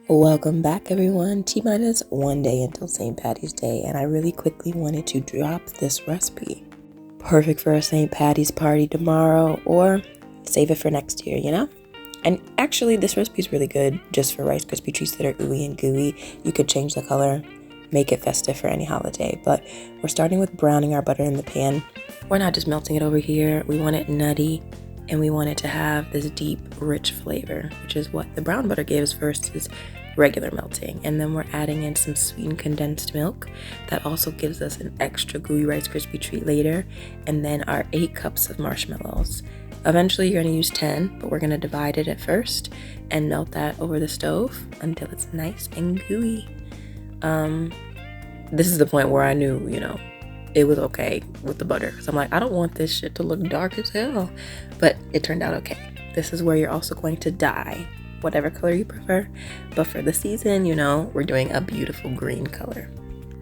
Welcome back, everyone. T-minus 1 day until St. Patty's Day, and I really quickly wanted to drop this recipe. Perfect for a St. Patty's party tomorrow, or save it for next year, you know? And actually, this recipe is really good just for Rice Krispie treats that are ooey and gooey. You could change the color, make it festive for any holiday, but we're starting with browning our butter in the pan. We're not just melting it over here. We want it nutty, and we want it to have this deep, rich flavor, which is what the brown butter gives versus regular melting. And then we're adding in some sweetened condensed milk that also gives us an extra gooey Rice Krispie treat later, and then our 8 cups of marshmallows. Eventually you're going to use 10, but we're going to divide it at first and melt that over the stove until it's nice and gooey. This is the point where I knew, it was okay with the butter. So I'm like, I don't want this shit to look dark as hell. But it turned out okay. This is where you're also going to dye whatever color you prefer. But for the season, we're doing a beautiful green color.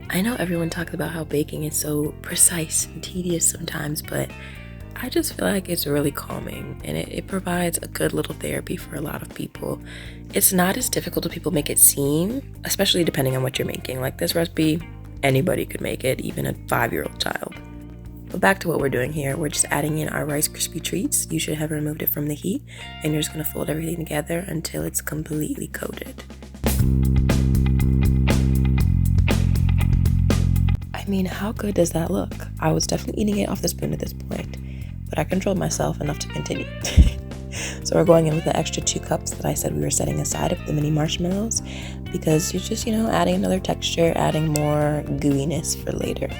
I know everyone talks about how baking is so precise and tedious sometimes, but I just feel like it's really calming, and it provides a good little therapy for a lot of people. It's not as difficult as people make it seem, especially depending on what you're making. Like this recipe, anybody could make it, even a 5-year-old child. But back to what we're doing here, we're just adding in our Rice Krispie treats. You should have removed it from the heat, and you're just gonna fold everything together until it's completely coated. I mean, how good does that look? I was definitely eating it off the spoon at this point, but I controlled myself enough to continue. So we're going in with the extra 2 cups that I said we were setting aside of the mini marshmallows, because you're just, adding another texture, adding more gooiness for later.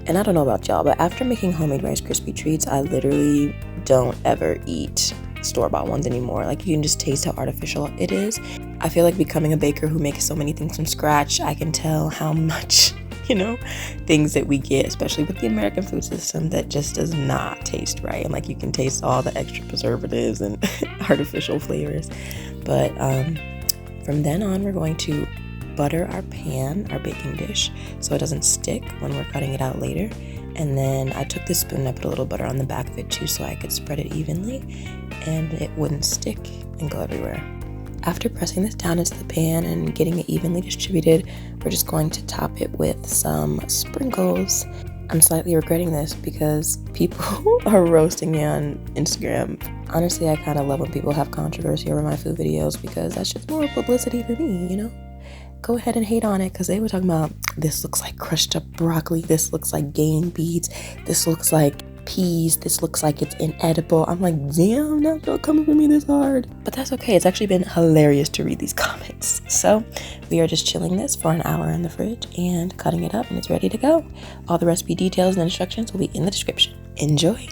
And I don't know about y'all, but after making homemade Rice Krispie treats, I literally don't ever eat store-bought ones anymore. Like, you can just taste how artificial it is. I feel like becoming a baker who makes so many things from scratch, I can tell how much things that we get, especially with the American food system, that just does not taste right. And like, you can taste all the extra preservatives and artificial flavors. But from then on, we're going to butter our pan, our baking dish, so it doesn't stick when we're cutting it out later. And then I took this spoon and I put a little butter on the back of it too, so I could spread it evenly and it wouldn't stick and go everywhere. After pressing this down into the pan and getting it evenly distributed, we're just going to top it with some sprinkles. I'm slightly regretting this because people are roasting me on Instagram. Honestly, I kind of love when people have controversy over my food videos, because that's just more publicity for me, Go ahead and hate on it, because they were talking about, this looks like crushed up broccoli, this looks like game beads, this looks like peas, this looks like it's inedible. I'm like, damn, now y'all coming for me this hard. But that's okay. It's actually been hilarious to read these comments. So we are just chilling this for an hour in the fridge and cutting it up, and it's ready to go. All the recipe details and instructions will be in the description. Enjoy.